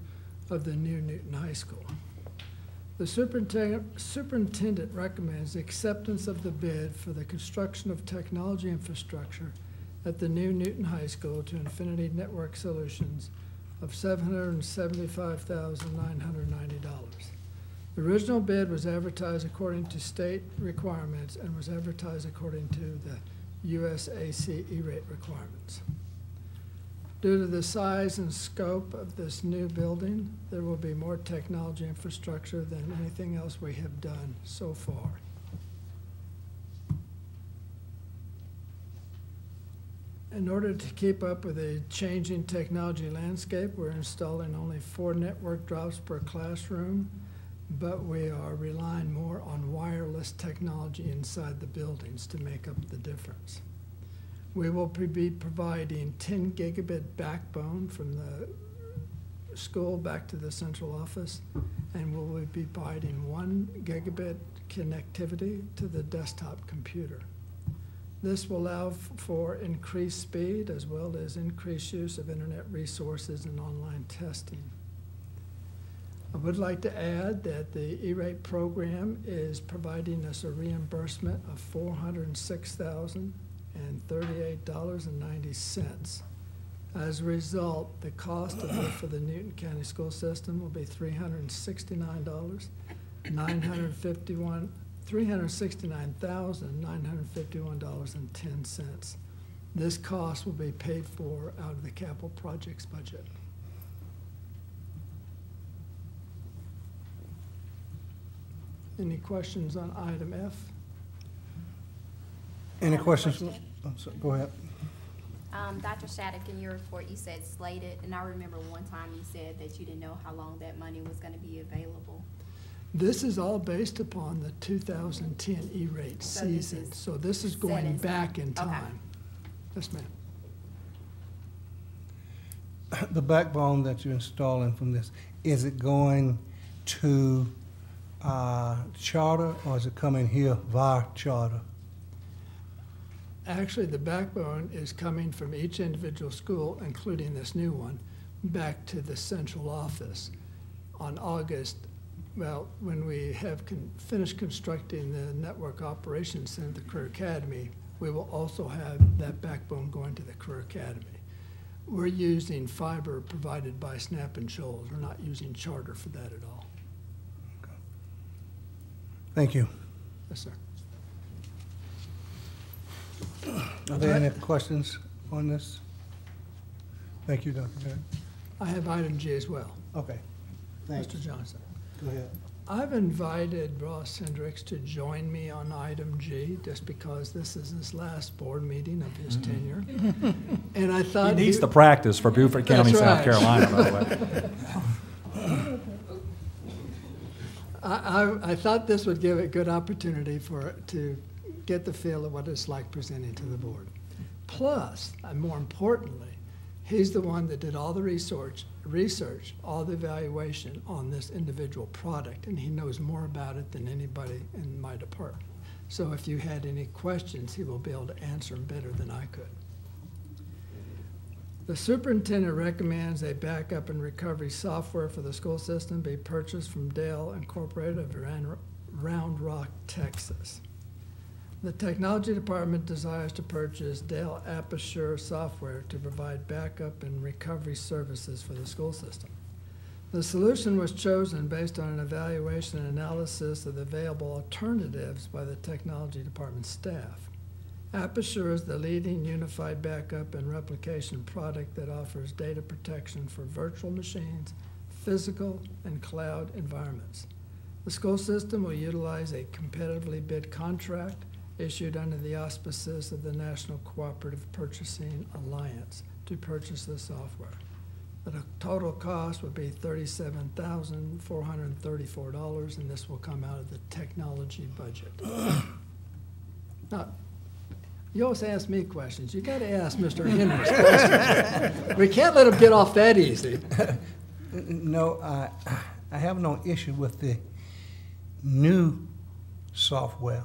of the new Newton High School. The superintendent recommends acceptance of the bid for the construction of technology infrastructure at the new Newton High School to Infinity Network Solutions of $775,990. The original bid was advertised according to state requirements and was advertised according to the USAC E-rate requirements. Due to the size and scope of this new building, there will be more technology infrastructure than anything else we have done so far. In order to keep up with the changing technology landscape, we're installing only 4 network drops per classroom, but we are relying more on wireless technology inside the buildings to make up the difference. We will be providing 10 gigabit backbone from the school back to the central office, and we will be providing 1 gigabit connectivity to the desktop computer. This will allow for increased speed as well as increased use of internet resources and online testing. I would like to add that the E-rate program is providing us a reimbursement of $406,038.90. As a result, the cost of it for the Newton County School System will be $369,951.10. This cost will be paid for out of the capital projects budget. Any questions on item F? Any questions? Go ahead. Dr. Shattuck, in your report, you said slated, and I remember one time you said that you didn't know how long that money was going to be available. This is all based upon the 2010 E-rate season, so this is going back in time. Okay. Yes, ma'am. The backbone that you're installing from this, is it going to charter, or is it coming here via charter? Actually, the backbone is coming from each individual school, including this new one, back to the central office on August. Well, when we have finished constructing the network operations center at the Career Academy, we will also have that backbone going to the Career Academy. We're using fiber provided by Snap and Shoals. We're not using charter for that at all. Okay. Thank you. Yes, sir. Are there any questions on this? Thank you, Dr. Barrett. I have item G as well. Okay. Thanks. Mr. Johnson. Go ahead. I've invited Ross Hendricks to join me on item G just because this is his last board meeting of his tenure. And I thought He needs the practice for Beaufort County, That's South right. Carolina, by the way. I thought this would give a good opportunity to get the feel of what it's like presenting to the board. Plus, and more importantly, he's the one that did all the research, all the evaluation on this individual product, and he knows more about it than anybody in my department. So if you had any questions, he will be able to answer them better than I could. The superintendent recommends a backup and recovery software for the school system be purchased from Dell Incorporated of Round Rock, Texas. The technology department desires to purchase Dell Aperture software to provide backup and recovery services for the school system. The solution was chosen based on an evaluation and analysis of the available alternatives by the technology department staff. Aperture is the leading unified backup and replication product that offers data protection for virtual machines, physical, and cloud environments. The school system will utilize a competitively bid contract issued under the auspices of the National Cooperative Purchasing Alliance to purchase the software. The total cost would be $37,434, and this will come out of the technology budget. Now, you always ask me questions. You got to ask Mr. Henry's questions. We can't let him get off that easy. No, I have no issue with the new software.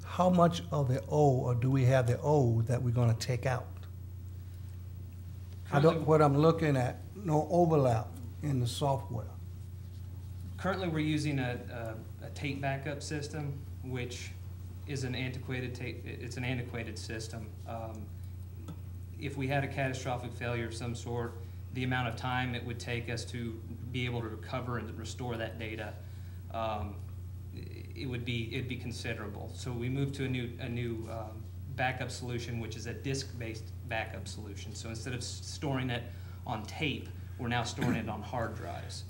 How much of the old, or do we have the old that we're going to take out? What I'm looking at, no overlap in the software. Currently, we're using a tape backup system, which is an antiquated tape. It's an antiquated system. If we had a catastrophic failure of some sort, the amount of time it would take us to be able to recover and restore that data, it'd be considerable. So we moved to a new backup solution, which is a disk-based backup solution. So instead of storing it on tape, we're now storing it on hard drives.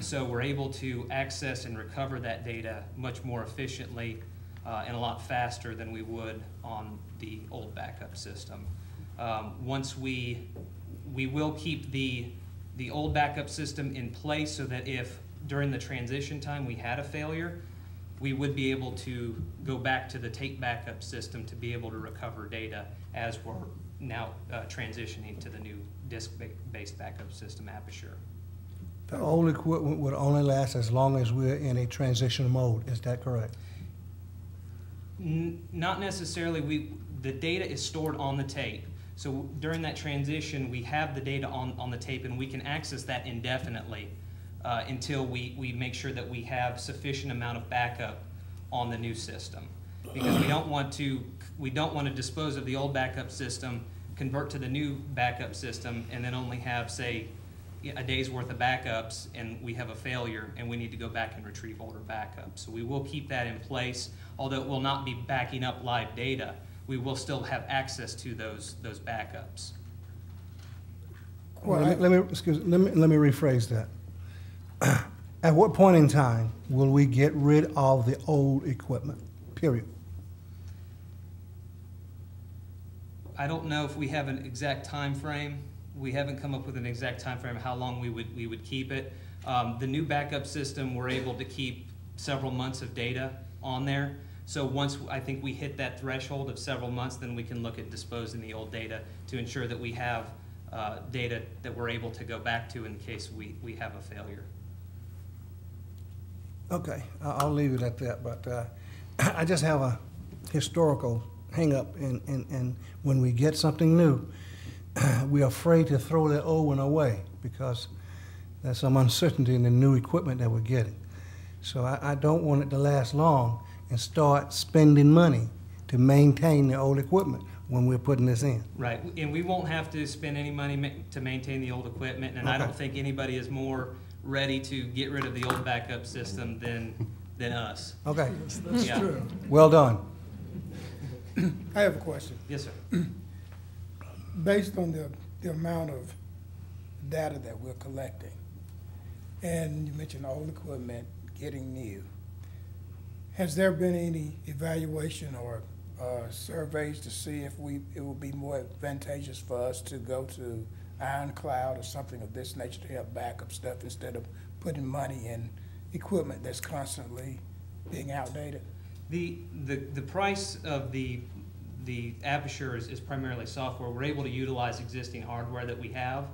So we're able to access and recover that data much more efficiently and a lot faster than we would on the old backup system. Once we will keep the old backup system in place so that if during the transition time we had a failure, we would be able to go back to the tape backup system to be able to recover data as we're now transitioning to the new disk-based backup system, Aperture. The old equipment would only last as long as we're in a transition mode, is that correct? Not necessarily. The data is stored on the tape. So during that transition, we have the data on the tape, and we can access that indefinitely until we make sure that we have sufficient amount of backup on the new system. Because we don't want to dispose of the old backup system, convert to the new backup system, and then only have, say, a day's worth of backups, and we have a failure, and we need to go back and retrieve older backups. So we will keep that in place, although it will not be backing up live data. We will still have access to those backups. Well, let me rephrase that. At what point in time will we get rid of the old equipment, period? I don't know if we have an exact time frame. We haven't come up with an exact time frame how long we would keep it. The new backup system, we're able to keep several months of data on there. So once I think we hit that threshold of several months, then we can look at disposing the old data to ensure that we have data that we're able to go back to in case we have a failure. Okay, I'll leave it at that, but I just have a historical hang-up in when we get something new, we're afraid to throw that old one away because there's some uncertainty in the new equipment that we're getting. So I don't want it to last long and start spending money to maintain the old equipment when we're putting this in. Right, and we won't have to spend any money to maintain the old equipment, and okay. I don't think anybody is more ready to get rid of the old backup system than us. Okay. That's true. Well done. I have a question. Yes, sir. Based on the amount of data that we're collecting, and you mentioned old equipment getting new, has there been any evaluation or surveys to see if it would be more advantageous for us to go to ironclad or something of this nature to have backup stuff instead of putting money in equipment that's constantly being outdated? The price of the Aperture is primarily software. We're able to utilize existing hardware that we have.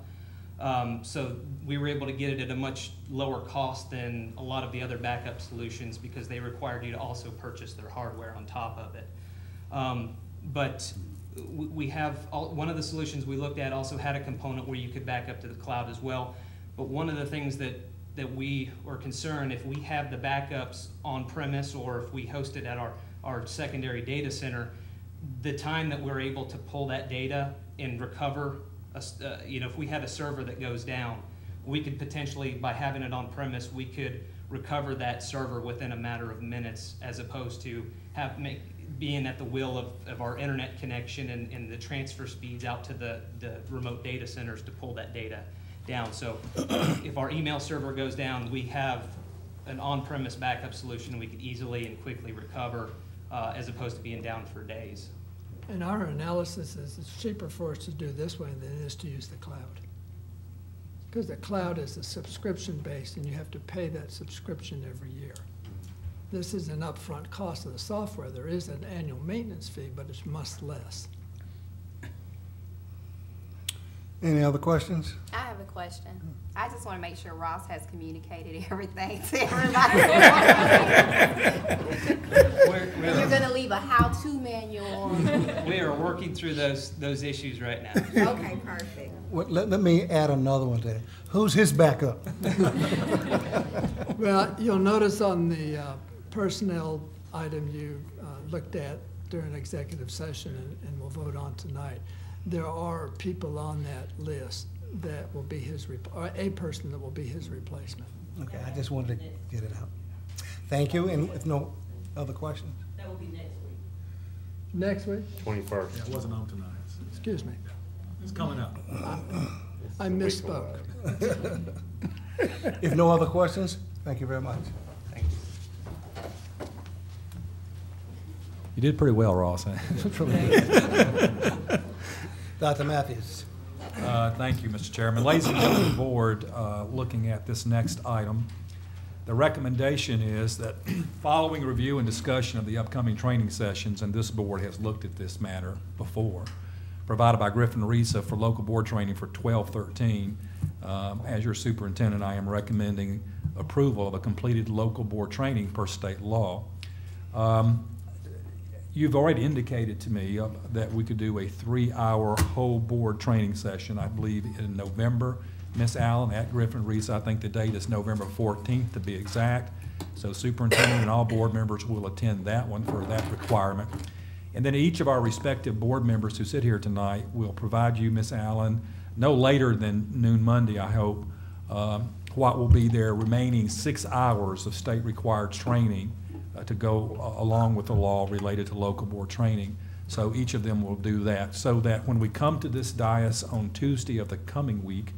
So we were able to get it at a much lower cost than a lot of the other backup solutions because they required you to also purchase their hardware on top of it. But we have, one of the solutions we looked at also had a component where you could back up to the cloud as well. But one of the things that we are concerned, if we have the backups on premise or if we host it at our secondary data center, the time that we're able to pull that data and recover, if we had a server that goes down, we could potentially, by having it on premise, we could recover that server within a matter of minutes as opposed to being at the will of our internet connection and the transfer speeds out to the remote data centers to pull that data down. So if our email server goes down, we have an on-premise backup solution we could easily and quickly recover, as opposed to being down for days. And our analysis is it's cheaper for us to do this way than it is to use the cloud. Because the cloud is a subscription-based, and you have to pay that subscription every year. This is an upfront cost of the software. There is an annual maintenance fee, but it's much less. Any other questions? I have a question. I just want to make sure Ross has communicated everything to everybody. And you're going to leave a how-to manual. We are working through those issues right now. Okay, perfect. Well, let me add another one there. Who's his backup? Well, you'll notice on the personnel item you looked at during executive session and we'll vote on tonight, there are people on that list that will be his, or a person that will be his replacement. Okay, I just wanted to get it out. Thank you, and if no other questions? That will be next week. Next week? 21st. Yeah, it wasn't on tonight. Excuse me. It's coming up. I misspoke. If no other questions, thank you very much. Thank you. You did pretty well, Ross. Dr. Matthews. Thank you, Mr. Chairman. Ladies and gentlemen of the board, looking at this next item, the recommendation is that following review and discussion of the upcoming training sessions, and this board has looked at this matter before, provided by Griffin Risa for local board training for 12-13, as your superintendent, I am recommending approval of a completed local board training per state law. You've already indicated to me that we could do a 3-hour whole board training session, I believe, in November. Ms. Allen, at Griffin Reese, I think the date is November 14th to be exact. So superintendent and all board members will attend that one for that requirement. And then each of our respective board members who sit here tonight will provide you, Ms. Allen, no later than noon Monday, I hope, what will be their remaining 6 hours of state-required training to go along with the law related to local board training. So each of them will do that, so that when we come to this dais on Tuesday of the coming week,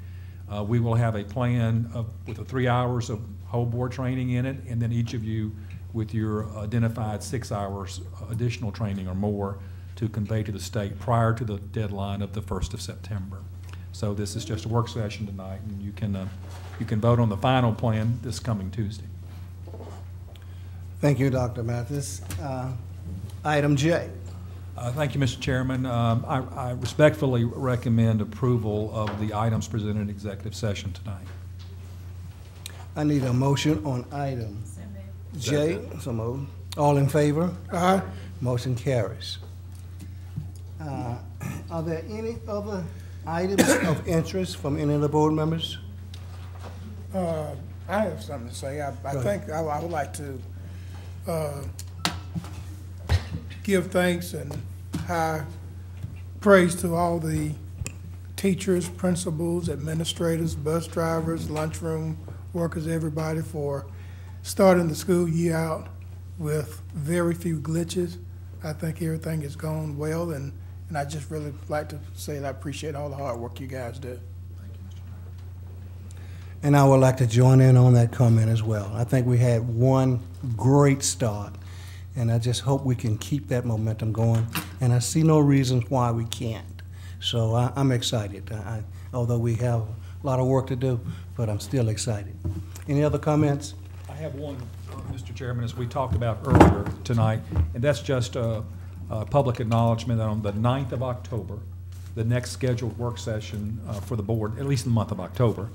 we will have a plan with the 3 hours of whole board training in it, and then each of you with your identified 6 hours additional training or more to convey to the state prior to the deadline of the 1st of September. So this is just a work session tonight, and you can vote on the final plan this coming Tuesday. Thank you, Dr. Mathis. Item J. Thank you, Mr. Chairman. I respectfully recommend approval of the items presented in executive session tonight. I need a motion on item J. So moved. All in favor? Aye. Motion carries. Are there any other items of interest from any of the board members? I have something to say. I think I would like to give thanks and high praise to all the teachers, principals, administrators, bus drivers, lunchroom workers, everybody for starting the school year out with very few glitches. I think everything is going well, and I just really like to say that I appreciate all the hard work you guys do. And I would like to join in on that comment as well. I think we had one great start, and I just hope we can keep that momentum going, and I see no reasons why we can't. So I'm excited, although we have a lot of work to do, but I'm still excited. Any other comments? I have one, Mr. Chairman, as we talked about earlier tonight, and that's just a public acknowledgement that on the 9th of October, the next scheduled work session for the board, at least in the month of October,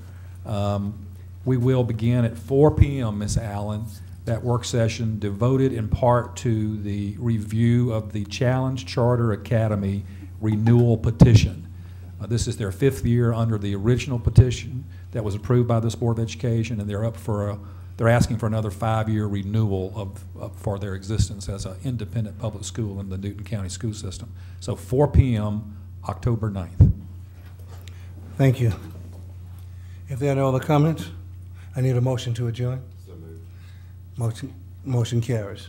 we will begin at 4 p.m., Ms. Allen, that work session devoted in part to the review of the Challenge Charter Academy renewal petition. This is their 5th year under the original petition that was approved by this Board of Education, and they're up for they're asking for another 5-year renewal for their existence as an independent public school in the Newton County school system. So 4 p.m., October 9th. Thank you. If there are no other comments, I need a motion to adjourn. So moved. Motion carries.